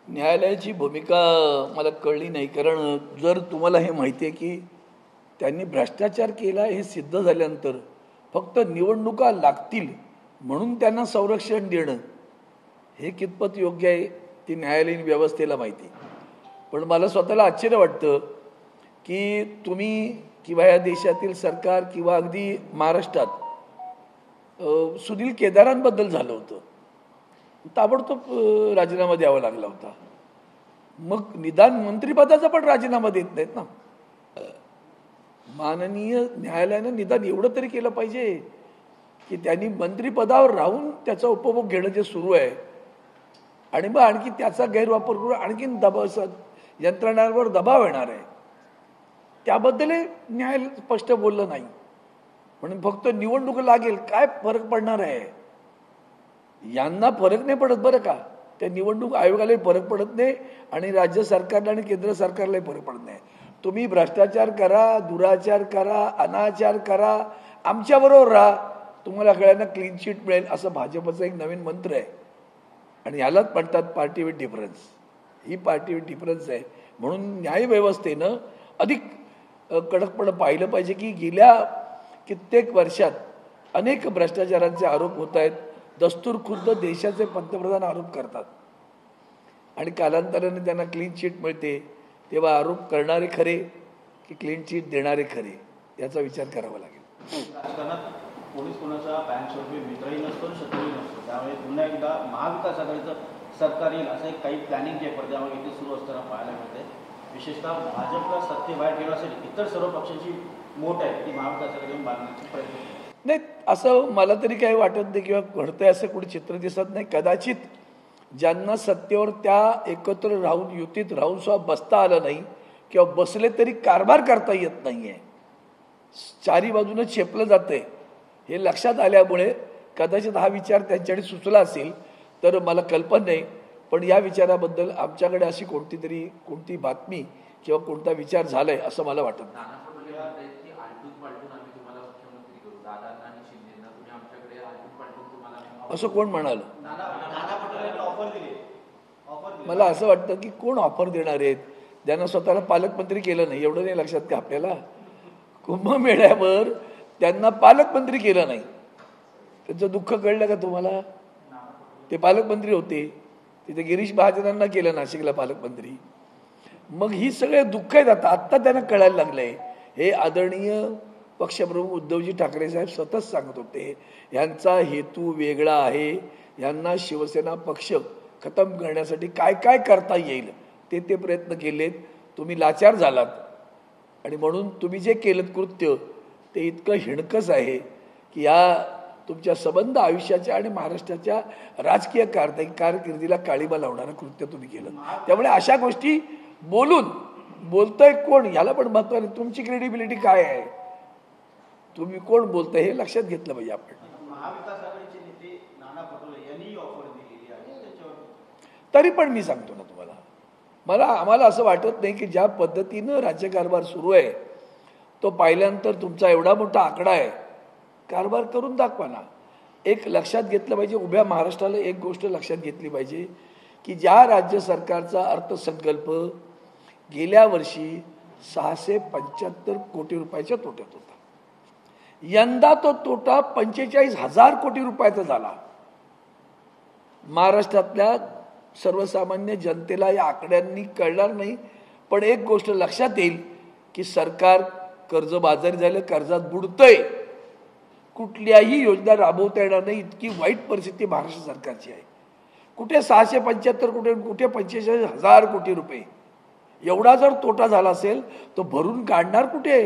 न्यायालयाची भूमिका मला कळली नाही, कारण जर तुम्हाला हे माहिती आहे की त्यांनी भ्रष्टाचार केला हे सिद्ध झाल्यानंतर फक्त निवडणुका लागतील म्हणून त्यांना संरक्षण देणं हे कितपत योग्य आहे ती न्यायालयीन व्यवस्थेला माहिती. पण मला स्वतःला आश्चर्य वाटतं की तुम्ही किंवा या देशातील सरकार किंवा अगदी महाराष्ट्रात सुनील केदारांबद्दल झालं होतं, ताबडतोब राजीनामा द्यावा लागला होता. मग निदान मंत्रिपदाचा पण राजीनामा देत नाहीत ना. माननीय न्यायालयानं निदान एवढं तरी केलं पाहिजे की त्यांनी मंत्रिपदावर राहून त्याचा उपभोग घेणं जे सुरू आहे आणि मग आणखी त्याचा गैरवापर करून आणखीन यंत्रणांवर दबाव येणार आहे, त्याबद्दलही न्यायालय स्पष्ट बोललं नाही. म्हणून फक्त निवडणूक लागेल काय फरक पडणार आहे, यांना फरक नाही पडत बरं का. त्या निवडणूक आयोगालाही फरक पडत नाही आणि राज्य सरकारला आणि केंद्र सरकारलाही फरक पडत नाही. तुम्ही भ्रष्टाचार करा, दुराचार करा, अनाचार करा, आमच्याबरोबर राहा, तुम्हाला सगळ्यांना क्लीन चिट मिळेल असं भाजपचं एक नवीन मंत्र आहे. आणि यालाच म्हणतात party with difference. He party with difference आहे. म्हणून न्यायव्यवस्थेनं अधिक कडकपणे पाहिलं पाहिजे की गेल्या कित्येक वर्षात अनेक भ्रष्टाचारांचे आरोप होत आहेत. दस्तूर खुद्द देशाचे पंतप्रधान आरोप करतात आणि कालांतराने त्यांना क्लीन चिट मिळते. तेव्हा आरोप करणारे खरे की क्लीन चिट देणारे खरे याचा विचार करावा लागेल. राजकारणात पोलीस कोणाचा पॅनशॉट मित्रही नसतो, शत्रूही नसतो. त्यामुळे पुन्हा एकदा महाविकास आघाडीचं सरकार येईल असं काही प्लॅनिंग जे पडद्यावर इथे सुरू असताना पाहायला मिळते. विशेषतः भाजपला सत्तेबाहेर ठेवण्यासाठी इतर सर्व पक्षांची मोठ आहे ती महाविकास आघाडीवर बांधण्याचा प्रयत्न नाही. असं मला तरी काही वाटत नाही किंवा घडतंय असं कुठे चित्र दिसत नाही. कदाचित ज्यांना सत्तेवर त्या एकत्र राहून युतीत राहून सुद्धा बसता आलं नाही किंवा बसले तरी कारभार करता येत नाही आहे, चारी बाजूनं चेपलं जातंय, हे लक्षात आल्यामुळे कदाचित हा विचार त्यांच्याकडे सुचला असेल तर मला कल्पना नाही. पण या विचाराबद्दल आमच्याकडे अशी कोणती बातमी किंवा कोणता विचार झालाय असं मला वाटत नाही. असं कोण म्हणाल? मला असं वाटतं की कोण ऑफर देणार आहेत ज्यांना स्वतःला पालकमंत्री केलं नाही. एवढं नाही लक्षात का आपल्याला? कुंभमेळ्यावर त्यांना पालकमंत्री केलं नाही, त्यांचं दुःख कळलं का तुम्हाला? ते पालकमंत्री होते, तिथे गिरीश महाजनांना केलं नाशिकला पालकमंत्री. मग ही सगळे दुःख आहेत आत्ता त्यांना कळायला लागलंय. हे आदरणीय पक्षप्रमुख उद्धवजी ठाकरे साहेब सतत सांगत होते यांचा हेतू वेगळा आहे, यांना शिवसेना पक्ष खतम करण्यासाठी काय काय करता येईल ते प्रयत्न केलेत. तुम्ही लाचार झालात आणि म्हणून तुम्ही जे केलं कृत्य ते इतकं हिणकस आहे की या तुमच्या संबंध आयुष्याच्या आणि महाराष्ट्राच्या राजकीय कारकिर्दीला काळीमा लावणारं कृत्य तुम्ही केलं. त्यामुळे अशा गोष्टी बोलतोय कोण याला पण महत्व आहे. तुमची क्रेडिबिलिटी काय आहे, तुम्ही कोण बोलताय हे लक्षात घेतलं पाहिजे आपण. तरी पण मी सांगतो ना तुम्हाला, आम्हाला असं वाटत नाही की ज्या पद्धतीनं राज्यकारभार सुरू आहे तो पाहिल्यानंतर तुमचा एवढा मोठा आकडा आहे, कारभार करून दाखवा ना. एक लक्षात घेतलं पाहिजे, उभ्या महाराष्ट्राला एक गोष्ट लक्षात घेतली पाहिजे की ज्या राज्य सरकारचा अर्थसंकल्प गेल्या वर्षी 675 कोटी रुपयाच्या तोट्यात होता, यंदा तो तोटा 45,000 कोटी रुपयाचा झाला. महाराष्ट्रातल्या सर्वसामान्य जनतेला या आकड्यांनी कळणार नाही, पण एक गोष्ट लक्षात येईल की सरकार कर्जबाजारी झालं, कर्जात बुडतंय, कुठल्याही योजना राबवता येणार नाही इतकी वाईट परिस्थिती महाराष्ट्र सरकारची आहे. कुठे 675 कोटी, कुठे 45,000 कोटी रुपये, एवढा जर तोटा झाला असेल तो भरून काढणार कुठे?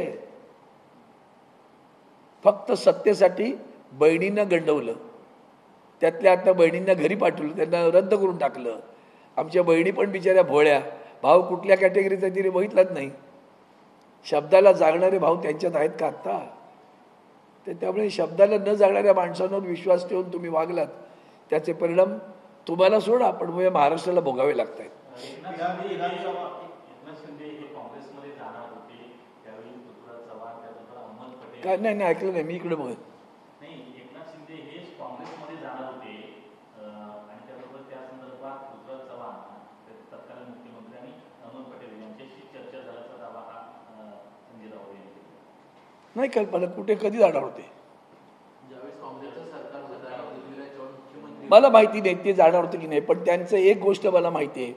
फक्त सत्तेसाठी बहिणींना गंडवलं, त्यातल्या आता बहिणींना घरी पाठवलं, त्यांना रद्द करून टाकलं. आमच्या बहिणी पण बिचाऱ्या भोळ्या, भाव कुठल्या कॅटेगरीचा तिने बघितलाच नाही. शब्दाला जागणारे भाव त्यांच्यात आहेत का आत्ता? त्यामुळे शब्दाला न जागणाऱ्या माणसांवर विश्वास ठेवून तुम्ही वागलात, त्याचे परिणाम तुम्हाला सोडा पण महाराष्ट्राला भोगावे लागत आहेत. काय नाही ऐकलं नाही मी, इकडे बघ. नाही कल्पना कुठे कधी जाणार होते. मला माहिती नाही ते जाणार होते की नाही, पण त्यांचं एक गोष्ट मला माहिती आहे,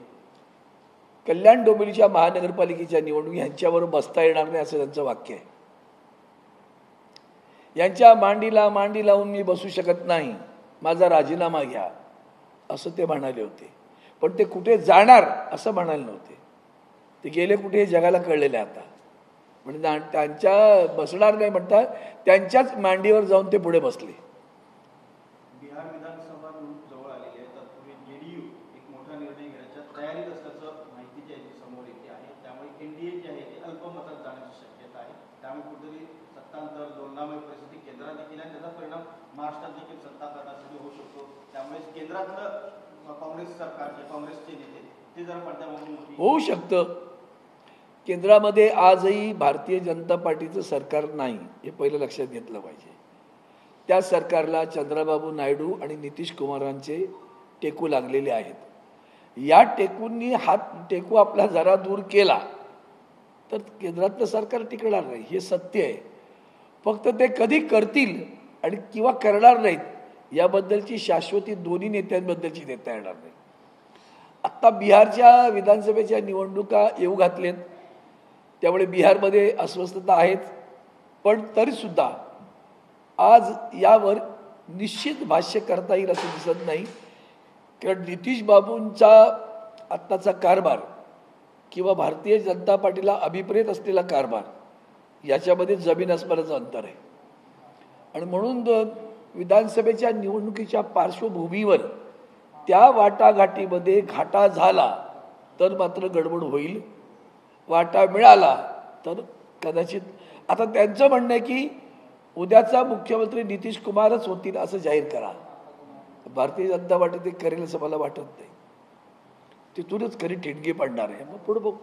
कल्याण डोंबिवलीच्या महानगरपालिकेच्या निवडणूक यांच्यावर बसता येणार नाही असं त्यांचं वाक्य आहे. यांच्या मांडीला मांडी लावून मी बसू शकत नाही, माझा राजीनामा घ्या असं ते म्हणाले होते. पण ते कुठे जाणार असं म्हणाले नव्हते. ते गेले कुठे हे जगाला कळलेले आता. म्हणजे त्यांच्या बसणार नाही म्हणतात, त्यांच्याच मांडीवर जाऊन ते पुढे बसले. बिहार विधानसभा जवळ आलेली आहे, तत्पूर्वी जेडीयू एक मोठा निर्णय घेण्याच्या तयारीत असल्याचं माहिती जी आहे समोर येते आहे. त्यामुळे एनडीए जे आहे ते अल्पमतात जाण्याची शक्यता आहे. त्यामुळे कुठेतरी सत्तांतर दोलनामय परिस्थिती केंद्रात देखील आहे, त्याचा परिणाम महाराष्ट्रात देखील सत्ता गटासाठी होऊ शकतो. त्यामुळे केंद्रातलं काँग्रेस सरकारचे काँग्रेसचे नेते ते जर पडद्यामागून होऊ शकतं. केंद्रामध्ये आजही भारतीय जनता पार्टीचं सरकार नाही, हे पहिलं लक्षात घेतलं पाहिजे. त्या सरकारला चंद्रबाबू नायडू आणि नितीश कुमारांचे टेकू लागलेले आहेत. या टेकूंनी टेकू आपला जरा दूर केला तर केंद्रातलं सरकार टिकणार नाही, हे सत्य आहे. फक्त ते कधी करतील आणि किंवा करणार नाहीत याबद्दलची शाश्वती दोन्ही नेत्यांबद्दलची देता येणार नाही. आत्ता बिहारच्या विधानसभेच्या निवडणुका येऊ घातलेत, त्यामुळे बिहारमध्ये अस्वस्थता आहेच. पण तरीसुद्धा आज यावर निश्चित भाष्य करता येईल असं दिसत नाही. कारण नितीश बाबूंचा आत्ताचा कारभार किंवा भारतीय जनता पार्टीला अभिप्रेत असलेला कारभार याच्यामध्ये जमीन आसमानाचं अंतर आहे. आणि म्हणून विधानसभेच्या निवडणुकीच्या पार्श्वभूमीवर त्या वाटाघाटीमध्ये घाटा झाला तर मात्र गडबड होईल. वाटा मिळाला तर कदाचित, आता त्यांचं म्हणणं आहे की उद्याचा मुख्यमंत्री नितीश कुमारच होतील असं जाहीर करा. भारतीय जनता पार्टी ते करेल असं मला वाटत नाही. तिथूनच खरी ठिणगी पडणार आहे. मग पुढे बघू.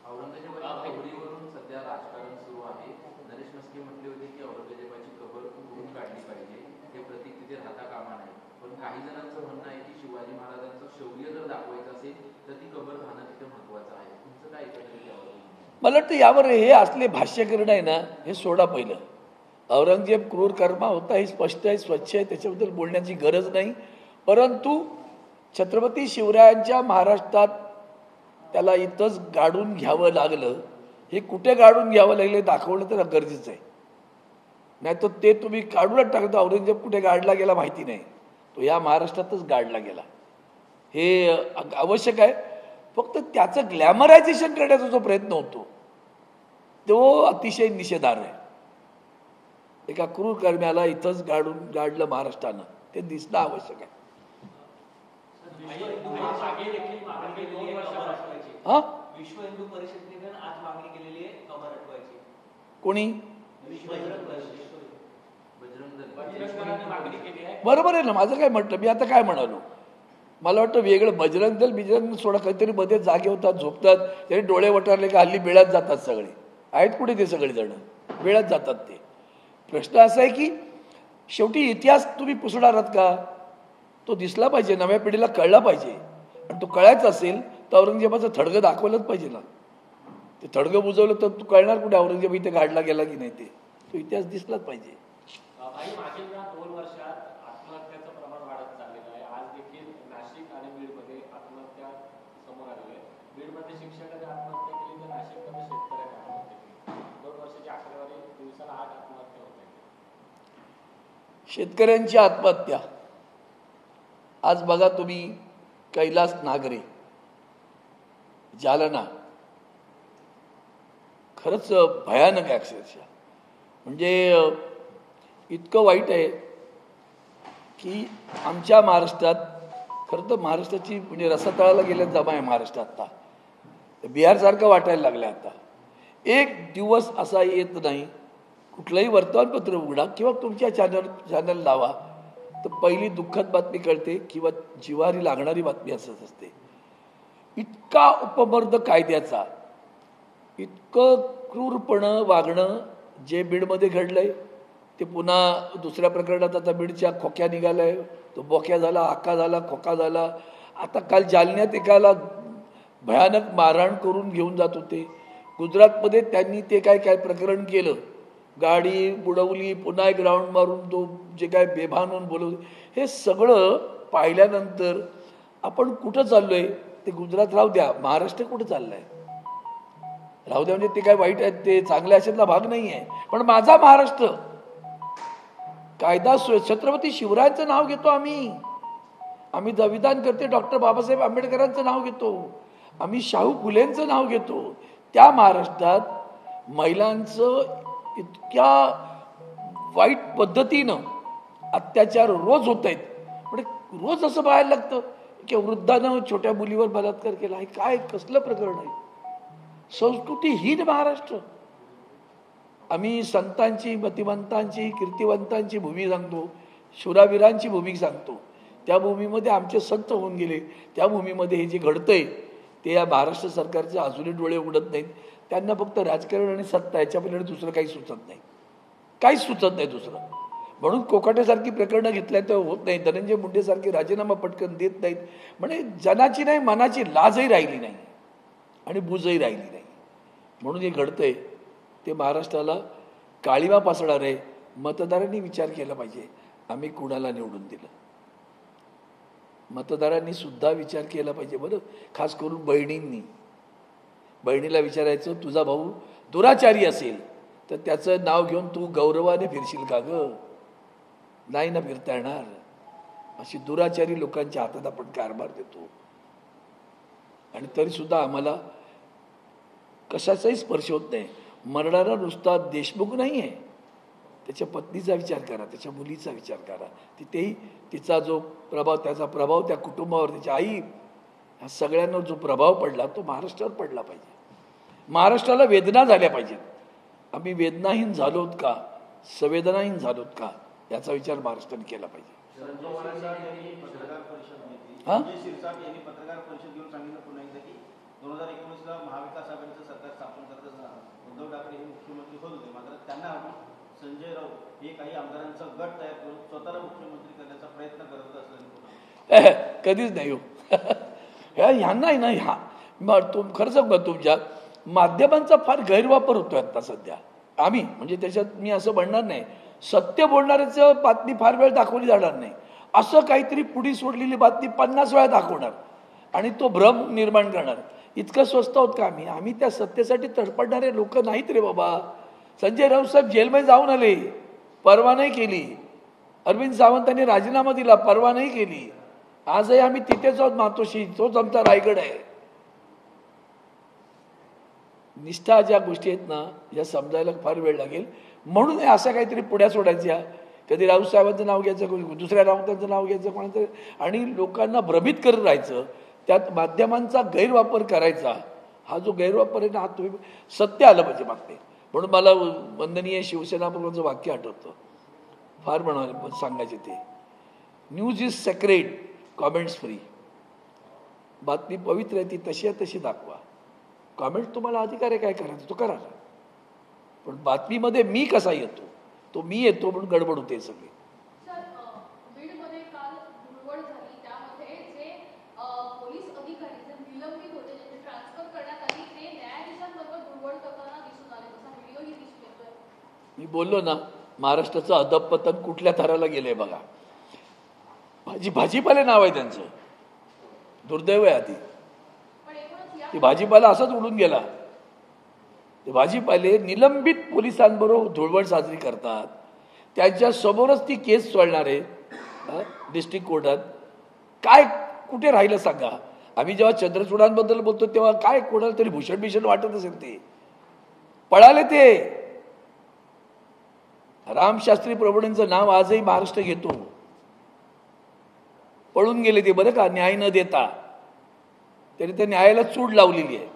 औरंगजेबावरून सध्या राजकारण सुरू आहे. नरेश मस्के म्हटले होते की औरंगजेबाची कबर उघडून काढली पाहिजे, हे प्रतीक तिथे राहता कामा नये. पण काही जणांचं म्हणणं आहे की शिवाजी महाराजांचं शौर्य जर दाखवायचं असेल तर ती कबर राहणं तिथे महत्वाचं आहे. तुमचं काय एकंदरीत यावर? मला वाटतं यावर हे असले भाष्य करणं आहे ना, हे सोडा. पहिलं औरंगजेब क्रूर कर्मा होता हे स्पष्ट आहे, स्वच्छ आहे, त्याच्याबद्दल बोलण्याची गरज नाही. परंतु छत्रपती शिवरायांच्या महाराष्ट्रात त्याला इथंच गाडून घ्यावं लागलं, हे कुठे गाडून घ्यावं लागलं दाखवणं तर गरजेचं आहे. नाही तर ते तुम्ही काढूनच टाकता. औरंगजेब कुठे गाडला गेला माहिती नाही, तो या महाराष्ट्रातच गाडला गेला, हे आवश्यक आहे. फक्त त्याचं ग्लॅमरायझेशन करण्याचा जो प्रयत्न होतो तो अतिशय निषेधार्ह आहे. एका क्रूर कर्म्याला इथंच गाडलं महाराष्ट्रानं, ते दिसणं आवश्यक आहे. विश्व हिंदू परिषदेने आज मागणी केलेली आहे कबर हटवायची. कोणी? मागणी केली आहे. बरोबर आहे ना. माझं काय म्हटलं, मी आता काय म्हणालो, मला वाटतं वेगळं बजरंग दल सोडा काहीतरी मध्ये जागे होतात, झोपतात, तरी डोळे वटारले का हल्ली बेळात जातात. सगळे आहेत कुठे ते सगळे जण बेळात जातात. ते प्रश्न असा आहे की शेवटी इतिहास तुम्ही पुसणार आहात का? तो दिसला पाहिजे, नव्या पिढीला कळला पाहिजे. आणि तो कळायचा असेल तर औरंगजेबाचं थडगं दाखवलंच पाहिजे ना. ते थडगं बुजवलं तर तू कळणार कुठे औरंगजेब इथे गाडला गेला की नाही. तो इतिहास दिसलाच पाहिजे. मागील 2 वर्षात आत्महत्याचं प्रमाण वाढत चाललेलं आहे. आज देखील नाशिक आणि बीडमध्ये आत्महत्या समोर आलेली आहे. बीडमध्ये शिक्षकाने आत्महत्या केली तर नाशिकमध्ये शेतकऱ्याने आत्महत्या केली. 2 वर्षाची आकडेवारी, दिवसाला 8 आत्महत्या होत आहेत. शेतकऱ्यांची आत्महत्या आज बघा तुम्ही, कैलास नागरे, जालना, खरंच भयानक आहे अक्षरशः. म्हणजे इतकं वाईट आहे की आमच्या महाराष्ट्रात, खरं तर महाराष्ट्राची म्हणजे रसातळाला गेल्या जमा आहे महाराष्ट्रात. आता बिहारसारखं वाटायला लागलं. आता एक दिवस असा येत नाही, कुठलंही वर्तमानपत्र उघडा किंवा तुमच्या चॅनल लावा तर पहिली दुःखद बातमी कळते किंवा जिव्हारी लागणारी बातमी असत असते. इतका उपमर्द कायद्याचा, इतकं क्रूरपणं वागणं जे बीडमध्ये घडलंय ते पुन्हा दुसऱ्या प्रकरणात आता बीडच्या खोक्या निघालाय. तो बोक्या झाला, आका झाला, खोका झाला. आता काल जालन्यात एकाला भयानक मारहाण करून घेऊन जात होते. गुजरातमध्ये त्यांनी ते काय प्रकरण केलं, गाडी बुडवली, पुन्हा एक राऊंड मारून तो जे काय बेभान होऊन बोलवलं, हे सगळं पाहिल्यानंतर आपण कुठं चाललोय? ते गुजरात राहू द्या, महाराष्ट्र कुठं चाललंय? राहू द्या म्हणजे ते काय वाईट आहेत, ते चांगल्या अशातला भाग नाही आहे, पण माझा महाराष्ट्र कायदा छत्रपती शिवरायांचं नाव घेतो आम्ही संविधान करते डॉक्टर बाबासाहेब आंबेडकरांचं नाव घेतो, आम्ही शाहू फुलेंचं नाव घेतो. त्या महाराष्ट्रात महिलांचं इतक्या वाईट पद्धतीनं अत्याचार रोज होत आहेत. म्हणजे रोज असं पाहायला लागतं की वृद्धानं छोट्या मुलीवर बलात्कार केला. हे काय कसलं प्रकरण आहे? संस्कृतीहीन महाराष्ट्र. आम्ही संतांची, मतिमंतांची, कीर्तिवंतांची भूमी सांगतो, शूरावीरांची भूमी सांगतो. त्या भूमीमध्ये आमचे संत होऊन गेले. त्या भूमीमध्ये हे जे घडतंय ते या महाराष्ट्र सरकारचे अजूनही डोळे उघडत नाहीत. त्यांना फक्त राजकारण आणि सत्ता याच्या पलीकडे दुसरं काही सुचत नाही, काहीच सुचत नाही दुसरं. म्हणून कोकाटेसारखी प्रकरणं घेतल्या तर होत नाही, धनंजय मुंडेसारखी राजीनामा पटकन देत नाहीत. म्हणजे जनाची नाही मनाची लाजही राहिली नाही आणि बुजही राहिली नाही. म्हणून हे घडतंय ते महाराष्ट्राला काळिमा पासणार आहे. मतदारांनी विचार केला पाहिजे आम्ही कुणाला निवडून दिलं. मतदारांनी सुद्धा विचार केला पाहिजे बरं. खास करून बहिणीला विचारायचं, तुझा भाऊ दुराचारी असेल तर त्याचं नाव घेऊन तू गौरवाने फिरशील का ग? नाही ना फिरता येणार. अशी दुराचारी लोकांच्या हातात आपण कारभार देतो आणि तरी सुद्धा आम्हाला कशाचाही स्पर्श होत नाही. मरणारा नुसता देशमुख नाही आहे, त्याच्या पत्नीचा विचार करा, त्याच्या मुलीचा विचार करा. तिथेही तिचा जो प्रभाव, त्याचा प्रभाव त्या कुटुंबावर, त्याच्या आई, ह्या सगळ्यांना जो प्रभाव पडला तो महाराष्ट्रावर पडला पाहिजे. महाराष्ट्राला वेदना झाल्या पाहिजेत. आम्ही वेदनाहीन झालोत का, संवेदनाहीन झालोत का, याचा विचार महाराष्ट्राने केला पाहिजे. पत्रकार परिषद घेऊन सांगितलं पुन्हा एकदा की 2019ला महाविकास आघाडीचं सरकार स्थापन करत असताना उद्धव ठाकरे हे मुख्यमंत्री होत होते, मात्र त्यांना संजय राऊत हे काही आमदारांचा गट तयार करून स्वतःला मुख्यमंत्री करण्याचा प्रयत्न करत असल्याने कधीच नाही हो. ह्यांना ना खरं सांगू तुमच्या माध्यमांचा फार गैरवापर होतोय आता सध्या. आम्ही म्हणजे त्याच्यात मी असं म्हणणार नाही, सत्य बोलणाऱ्याचं बातमी फार वेळ दाखवली जाणार नाही. असं काहीतरी पुढी सोडलेली बातमी 50 वेळा दाखवणार आणि तो भ्रम निर्माण करणार. इतकं स्वस्त आहोत का आम्ही? आम्ही त्या सत्तेसाठी तडपडणारे लोक नाहीत रे बाबा. संजय राऊत साहेब जेलमध्ये जाऊन आले, परवा नाही केली. अरविंद सावंतांनी राजीनामा दिला, परवा नाही केली. आजही आम्ही तिथेच आहोत मातोश्री, तोच आमचा रायगड आहे. निष्ठा ज्या गोष्टी आहेत ना, या समजायला फार वेळ लागेल. म्हणून असं काहीतरी पुढ्या सोडायच्या, कधी राऊत साहेबांचं नाव घ्यायचं, दुसऱ्या राऊतांचं नाव घ्यायचं कोणाचं, आणि लोकांना भ्रमित करत राहायचं. त्यात माध्यमांचा गैरवापर करायचा. हा जो गैरवापर आहे ना, हा तुम्ही सत्य आलं पाहिजे मागते. म्हणून मला वंदनीय शिवसेना प्रमुखांचं वाक्य आठवतं, फार म्हणाले सांगायचे ते, news is sacred, comments free. बातमी पवित्र आहे, ती तशी आहे तशी दाखवा. कॉमेंट तुम्हाला अधिकार आहे काय करायचं तो करा, पण बातमीमध्ये मी कसा येतो, तो मी येतो म्हणून गडबड होते सगळी. मी बोललो ना, महाराष्ट्राचं अधपतन कुठल्या थराला गेलंय बघा. भाजीपाले नाव आहे त्यांचं, दुर्दैव आहे आधी. ते भाजीपाला असाच उडून गेला. ते भाजीपाले निलंबित पोलिसांबरोबर धुळवड साजरी करतात. त्यांच्या समोरच ती केस चालणार आहे डिस्ट्रिक्ट कोर्टात. काय कुठे राहिलं सांगा? आम्ही जेव्हा चंद्रचूडांबद्दल बोलतो तेव्हा काय कोणाला तरी भूषण वाटत असेल, ते पळाले. ते रामशास्त्री प्रभूंचं नाव आजही महाराष्ट्र घेतो. पळून गेले ते बरं का, न्याय न देता. तरी त्या न्यायाला चूड लावलेली आहे.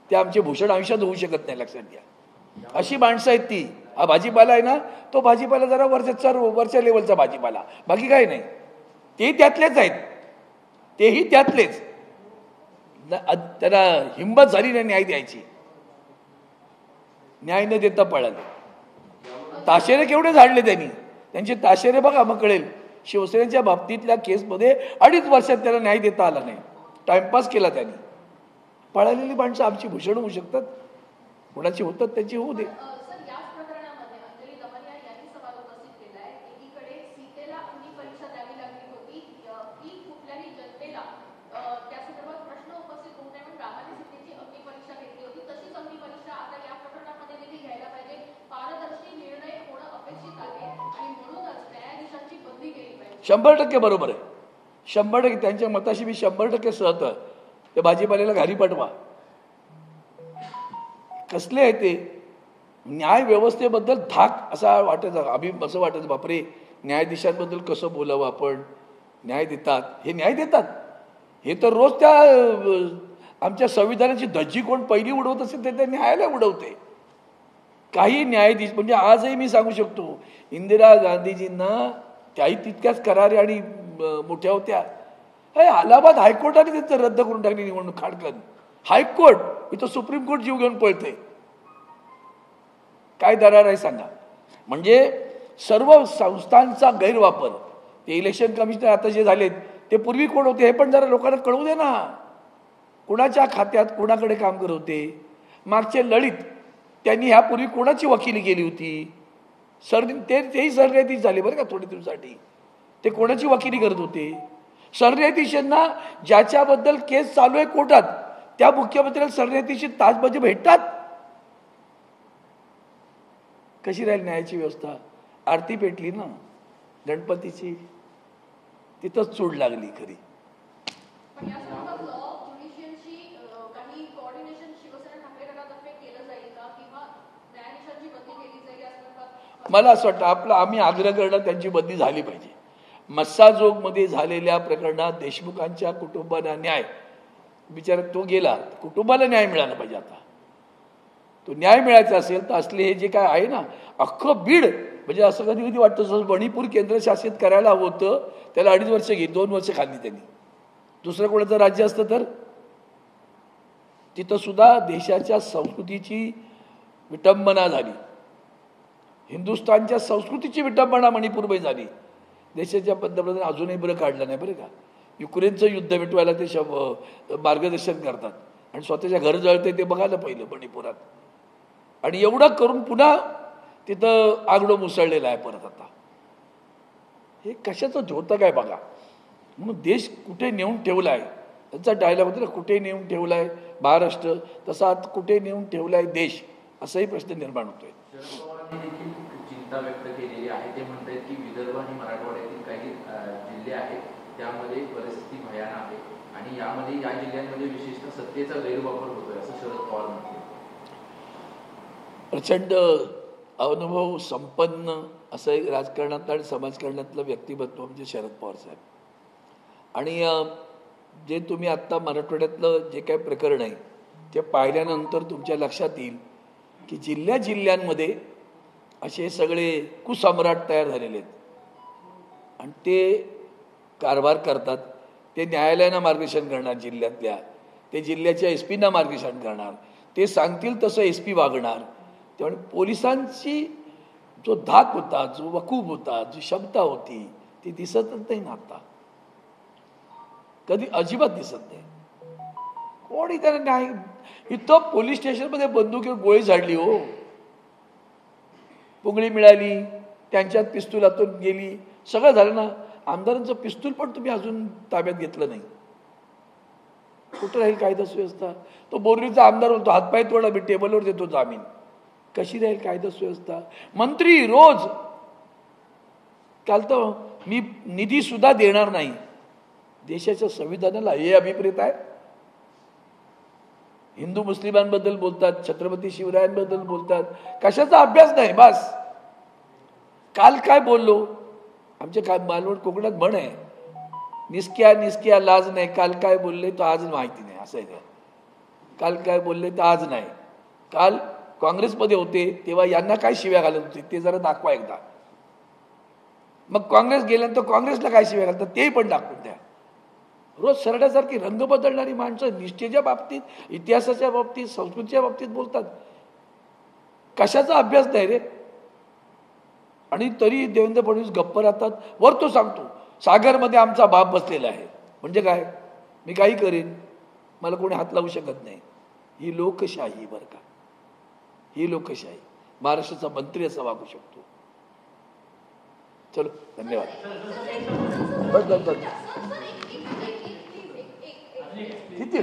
ते आमचे भूषण आयुष्यात होऊ शकत नाही, लक्षात घ्या. अशी माणसं आहेत ती. हा भाजीपाला आहे ना, तो भाजीपाला जरा वरच्या लेवलचा भाजीपाला, बाकी काय नाही. ते त्यातलेच आहेत, तेही त्यातलेच. त्यांना हिंमत झाली नाही न्याय द्यायची, न्याय न देता पळाले. ताशेरे केवढे झाडले त्यांनी, त्यांचे ताशेरे बघा, मग कळेल. शिवसेनेच्या बाबतीतल्या केसमध्ये 2.5 वर्षात त्याला न्याय देता आला नाही, टाइमपास केला त्यांनी. पळालेली माणसं आमची भूषण होऊ शकतात, कोणाची होतात त्यांची होऊ दे. 100% बरोबर आहे. 100% त्यांच्या मताशी मी 100% सहमत आहे. त्या भाजीपाल्याला घरी पाठवा. कसले आहे ते न्याय व्यवस्थेबद्दल धाक असा वाटायचा. आम्ही असं वाटायचं बापरे न्यायाधीशांबद्दल कसं बोलावं आपण. न्याय देतात, हे न्याय देतात, हे तर रोज त्या आमच्या संविधानाची धज्जी कोण पहिली उडवत असेल तर त्या न्यायालय उडवते. काही न्यायाधीश म्हणजे आजही मी सांगू शकतो इंदिरा गांधीजींना त्याही तितक्याच करारी आणि मोठ्या होत्या. अलाहाबाद हायकोर्टाने त्यांचं रद्द करून टाकली निवडणूक. खाडकन हायकोर्ट इथं सुप्रीम कोर्ट जीव घेऊन पळते. काय दरार आहे सांगा. म्हणजे सर्व संस्थांचा गैरवापर. ते इलेक्शन कमिशनर आता जे झालेत ते पूर्वी कोण होते हे पण जरा लोकांना कळू दे ना. कुणाच्या खात्यात कुणाकडे काम करत होते. मागचे ललित त्यांनी ह्यापूर्वी कोणाची वकिली केली होती. तेही सरन्यायाधीश झाले बरं का थोडे दिवसासाठी. ते कोणाची वकिली करत होते. सरन्यायाधीशांना ज्याच्याबद्दल केस चालू आहे कोर्टात त्या मुख्यमंत्र्याला सरन्यायाधीश ताजबाजी भेटतात. कशी राहील न्यायाची व्यवस्था. आरती पेटली ना गणपतीची, तिथंच चूड लागली खरी. मला असं वाटतं आम्ही आग्रह करणं त्यांची बदली झाली पाहिजे. मस्साजोगमध्ये झालेल्या प्रकरणात देशमुखांच्या कुटुंबाला न्याय, बिचारा तो गेला, कुटुंबाला न्याय मिळाला पाहिजे. आता तो न्याय मिळायचा असेल तर असले हे जे काय आहे ना अख्खं बीड म्हणजे असं कधी कधी वाटतं जसं मणिपूर केंद्रशासित करायला हवं होतं. त्याला 2.5 वर्ष घेतली, 2 वर्ष खाल्ली त्यांनी. दुसरं कोणाचं राज्य असतं तर तिथं सुद्धा देशाच्या संस्कृतीची विटंबना झाली. हिंदुस्थानच्या संस्कृतीची विटंबना मणिपूरमध्ये झाली. देशाच्या पंतप्रधान अजूनही बरं काढलं नाही बरं का. युक्रेनचं युद्ध मिटवायला ते मार्गदर्शन करतात आणि स्वतःच्या घर जळते ते बघायला पहिलं मणिपुरात. आणि एवढं करून पुन्हा तिथं आगडो मुसळलेला आहे परत. आता हे कशाचं होतं काय बघा. म्हणून देश कुठे नेऊन ठेवलाय त्यांचा डायलॉग होता ना, कुठे नेऊन ठेवलाय महाराष्ट्र तसा कुठे नेऊन ठेवलाय देश, असाही प्रश्न निर्माण होतोय. शरद पवारांनी देखील चिंता व्यक्त केलेली आहे. ते म्हणतात की विदर्भ आणि मराठवाड्यातील काही जिल्हे आहेत त्यामध्ये परिस्थिती भयानक आहे आणि यामध्ये या जिल्ह्यांमध्ये विशेषतः सत्तेचा गैरवापर होतोय असं शरद पवार म्हणतात. प्रचंड अनुभव संपन्न असं एक राजकारणातलं आणि समाजकारणातलं व्यक्तिमत्व म्हणजे शरद पवार साहेब. आणि जे तुम्ही आत्ता मराठवाड्यातलं जे काही प्रकरण आहे ते पाहिल्यानंतर तुमच्या लक्षात येईल की जिल्ह्यांमध्ये असे सगळे कुसम्राट तयार झालेले आहेत आणि ते कारभार करतात. ते न्यायालयानं मार्गदर्शन करणार जिल्ह्यातल्या, ते जिल्ह्याच्या SP ना मार्गदर्शन करणार, ते सांगतील तसं SP वागणार. त्यामुळे पोलिसांची जो धाक होता, जो वकूफ होता, जी क्षमता होती ती दिसतच नाही ना आता. कधी अजिबात दिसत नाही. कोणी त्याला नाही. इथं पोलीस स्टेशनमध्ये बंदुकीवर गोळी झाडली हो, पुंगळी मिळाली, त्यांच्यात पिस्तूलातून गेली, सगळं झालं ना. आमदारांचं पिस्तूल पण तुम्ही अजून ताब्यात घेतलं नाही. कुठं राहील कायदा सुव्यवस्था. तो बोर्डीचा आमदार बोलतो हातपाय तोडा मी टेबलवर देतो जामीन. कशी राहील कायदा सुव्यवस्था. मंत्री रोज काल तर मी निधी सुद्धा देणार नाही. देशाच्या संविधानाला हे अभिप्रेत आहे. हिंदू मुस्लिमांबद्दल बोलतात, छत्रपती शिवरायांबद्दल बोलतात, कशाचा अभ्यास नाही. बस काल काय बोललो. आमच्या काय मालवण कोकणात म्हण आहे, निस्क्या लाज नाही. काल काय बोलले तो आज माहिती नाही, असं आहे का. काल काय बोलले तर आज नाही. काल काँग्रेसमध्ये होते तेव्हा यांना काय शिव्या घालत होते ते जरा दाखवा एकदा. मग काँग्रेस गेल्यानंतर काँग्रेसला काय शिव्या घालतात तेही पण दाखवून द्या. रोज सरड्यासारखी रंग बदलणारी माणसं निष्ठेच्या बाबतीत, इतिहासाच्या बाबतीत, संस्कृतीच्या बाबतीत बोलतात. कशाचा अभ्यास नाही रे. आणि तरी देवेंद्र फडणवीस गप्प राहतात. वर तो सांगतो सागरमध्ये आमचा बाप बसलेला आहे. म्हणजे काय, मी काही करेन, मला कोणी हात लावू शकत नाही. ही लोकशाही बरं का, ही लोकशाही. महाराष्ट्राचा मंत्री असा वागू शकतो. चलो धन्यवाद. किती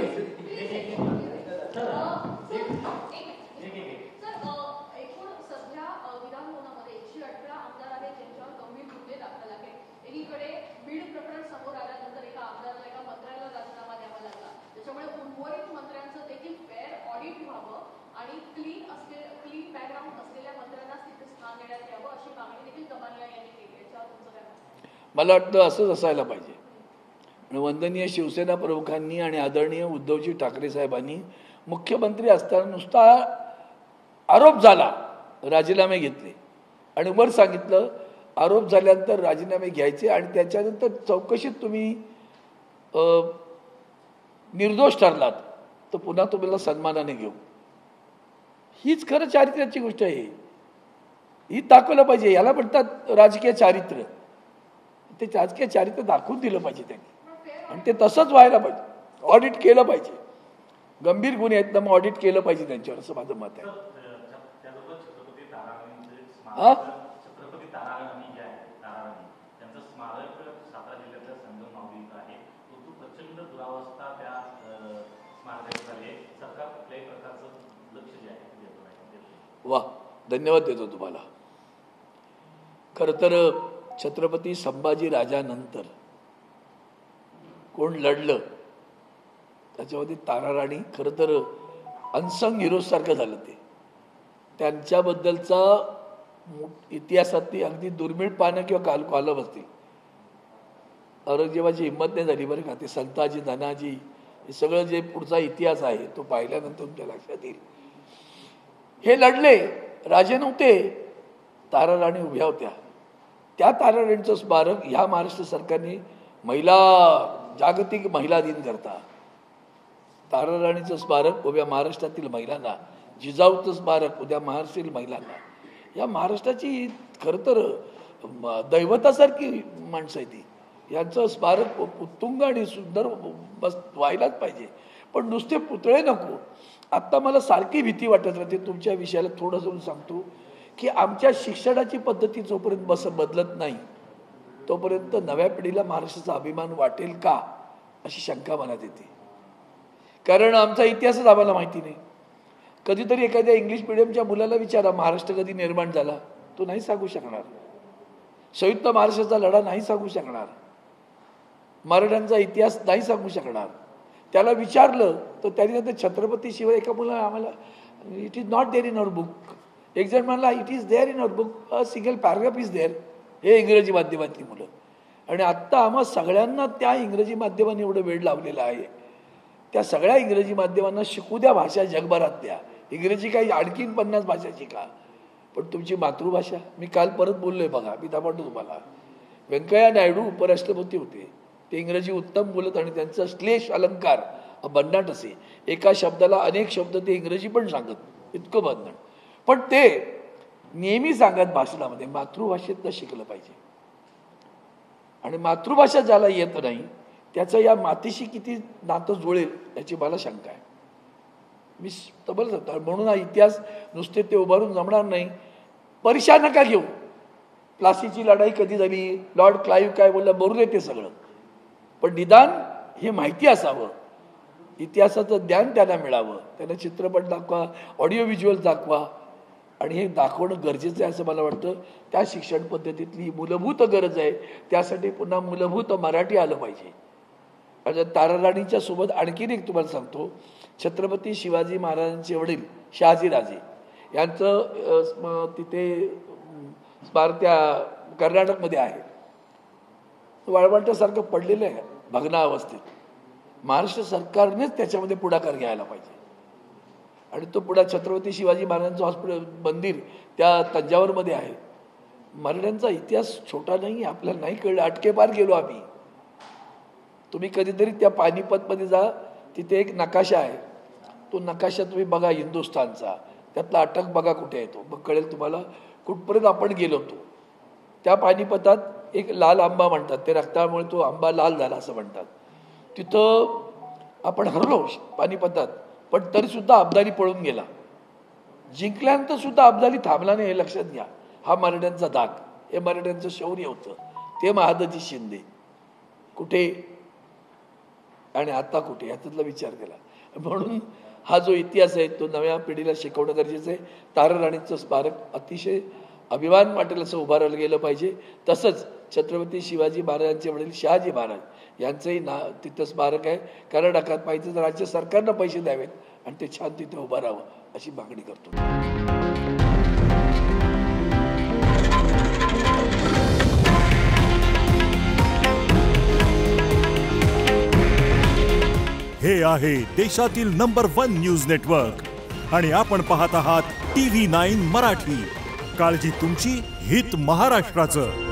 एकीकडे बीड प्रकरण समोर आल्यानंतर एका आमदाराला एका मंत्र्याला राजीनामा द्यावा लागला, त्याच्यामुळे उर्वरित मंत्र्यांचं देखील फेअर ऑडिट व्हावं आणि क्लीन बॅकग्राऊंड असलेल्या मंत्र्यांना तिथे स्थान देण्यात यावं अशी मागणी देखील कमानिया यांनी केली. याच्यावर तुमचं काय म्हणणं? मला वाटतं असंच असायला पाहिजे. वंदनीय शिवसेना प्रमुखांनी आणि आदरणीय उद्धवजी ठाकरे साहेबांनी मुख्यमंत्री असताना नुसता आरोप झाला राजीनामे घेतले आणि वर सांगितलं आरोप झाल्यानंतर राजीनामे घ्यायचे आणि त्याच्यानंतर चौकशीत तुम्ही निर्दोष ठरलात तर पुन्हा तुम्हाला सन्मानाने घेऊ. हीच खरं चारित्र्याची गोष्ट आहे. ही दाखवलं पाहिजे. याला म्हणतात राजकीय चारित्र्य. ते राजकीय चारित्र्य दाखवून दिलं पाहिजे त्यांनी आणि ते तसंच व्हायला पाहिजे. ऑडिट केलं पाहिजे. गंभीर गुन्हे आहेत ना मग ऑडिट केलं पाहिजे त्यांच्यावर, असं माझं मत आहे. छत्रपती ताराराणी जे आहे ताराराणी त्यांचं स्मारक सातारा जिल्ह्यातल्या संगम इथं आहे. तो प्रचंड दुरावस्था त्या स्मारकाची झाली आहे. सरकार कुठल्याही प्रकारचं लक्ष जे आहे देत नाही. वा, धन्यवाद देतो तुम्हाला. खरं तर छत्रपती संभाजी राजानंतर कोण लढलं त्याच्यामध्ये ताराराणी खरं तर अनसंग हिरोसारखं झालं. ते त्यांच्याबद्दलचा इतिहासातली अगदी दुर्मिळ पानं किंवा कॉलम असतील. औरंगजेबाची हिंमत नाही झाली बरं का. ते संताजी धनाजी हे सगळं जे पुढचा इतिहास आहे तो पाहिल्यानंतर तुमच्या लक्षात येईल. हे लढले, राजे नव्हते, ताराराणी उभ्या होत्या. त्या ताराराणीचं स्मारक ह्या महाराष्ट्र सरकारने जागतिक महिला दिन करता ताराराणीचं स्मारक उभ्या महाराष्ट्रातील महिलांना, जिजाऊचं स्मारक उद्या महाराष्ट्रातील महिलांना, या महाराष्ट्राची खरं तर दैवतासारखी माणसं आहे ती. यांचं स्मारक उत्तुंग आणि सुंदर बस व्हायलाच पाहिजे. पण नुसते पुतळे नको. आत्ता मला सारखी भीती वाटत राहते. तुमच्या विषयाला थोडंसं सांगतो की आमच्या शिक्षणाची पद्धती जोपर्यंत बदलत नाही तोपर्यंत नव्या पिढीला महाराष्ट्राचा अभिमान वाटेल का अशी शंका मनात येते. कारण आमचा इतिहासच आम्हाला माहिती नाही. कधीतरी एखाद्या इंग्लिश मिडियमच्या मुलाला विचारा महाराष्ट्र कधी निर्माण झाला, तो नाही सांगू शकणार. संयुक्त महाराष्ट्राचा लढा नाही सांगू शकणार. मराठ्यांचा इतिहास नाही सांगू शकणार. त्याला विचारलं तर त्याने छत्रपती शिवाय एका मुलाला आम्हाला it is not there in our book. एक जण म्हणला it is there in our book, a single paragraph is there. हे इंग्रजी माध्यमातली मुलं. आणि आत्ता आम्हा सगळ्यांना त्या इंग्रजी माध्यमाने एवढं वेळ लावलेला आहे. त्या सगळ्या इंग्रजी माध्यमांना शिकू द्या भाषा जगभरात द्या. इंग्रजी काही आणखीन 50 भाषा शिका, पण तुमची मातृभाषा. मी काल परत बोललोय बघा, मी दाखवतो तुम्हाला. व्यंकय्या नायडू उपराष्ट्रपती होते. ते इंग्रजी उत्तम बोलत आणि त्यांचा श्लेष अलंकार भन्नाट असे. एका शब्दाला अनेक शब्द ते इंग्रजी पण सांगत, इतकं भन्नाट. पण ते नेहमी सांगत भाषणामध्ये मातृभाषेतनं शिकलं पाहिजे. आणि मातृभाषा ज्याला येत नाही त्याचं या मातीशी किती नातं जुळेल याची मला शंका आहे. मी तबल सांगतो. म्हणून हा इतिहास नुसते ते उभारून जमणार नाही. परीक्षा नका घेऊ. प्लासीची लढाई कधी झाली, लॉर्ड क्लाईव्ह काय बोलला, बरोबर आहे ते सगळं. पण निदान हे माहिती असावं, इतिहासाचं ज्ञान त्यांना मिळावं. त्यांना चित्रपट दाखवा, ऑडिओ व्हिज्युअल दाखवा. आणि हे दाखवणं गरजेचं आहे असं मला वाटतं. त्या शिक्षण पद्धतीतली मूलभूत गरज आहे. त्यासाठी पुन्हा मूलभूत मराठी आलं पाहिजे. आणि ताराराणीच्या सोबत आणखीन एक तुम्हाला सांगतो. छत्रपती शिवाजी महाराजांचे वडील शहाजीराजे यांचं तिथे स्मारक त्या कर्नाटकमध्ये आहे. वाळवंटासारखं पडलेलं आहे भग्नावस्थेत. महाराष्ट्र सरकारनेच त्याच्यामध्ये पुढाकार घ्यायला पाहिजे. आणि तो पुढा छत्रपती शिवाजी महाराजांचं हॉस्पिटल मंदिर त्या तंजावरमध्ये आहे. मराठ्यांचा इतिहास छोटा नाही, आपल्याला नाही कळलं. अटकेपार गेलो आम्ही. तुम्ही कधीतरी त्या पानिपतमध्ये जा, तिथे एक नकाशा आहे. तो नकाशा तुम्ही बघा हिंदुस्थानचा, त्यातला अटक बघा कुठे आहे तो, मग कळेल तुम्हाला कुठपर्यंत आपण गेलो होतो. त्या पानिपतात एक लाल आंबा म्हणतात, ते रक्तामुळे तो आंबा लाल झाला असं म्हणतात. तिथं आपण हरलो पानिपतात, पण तरी सुद्धा अब्दाली पळून गेला. जिंकल्यानंतर सुद्धा अब्दाली थांबला नाही, हे लक्षात घ्या. हा मराठ्यांचा धाक, हे मराठ्यांचं शौर्य होतं. ते महादजी शिंदे कुठे आणि आता कुठे याच्यातला विचार केला. म्हणून हा जो इतिहास आहे तो नव्या पिढीला शिकवणं गरजेचं आहे. ताराराणीचं स्मारक अतिशय अभिमान वाटेल असं उभारायला गेलं पाहिजे. तसंच छत्रपती शिवाजी महाराजांचे वडील शहाजी महाराज यांचंही तिथं स्मारक आहे. कर्नाटकात पाहिजे तर राज्य सरकारनं पैसे द्यावेत आणि ते छान तिथे उभं राहावं अशी मागणी करतो. हे आहे देशातील नंबर 1 न्यूज नेटवर्क आणि आपण पाहत आहात TV9 मराठी. काळजी तुमची, हित महाराष्ट्राचं.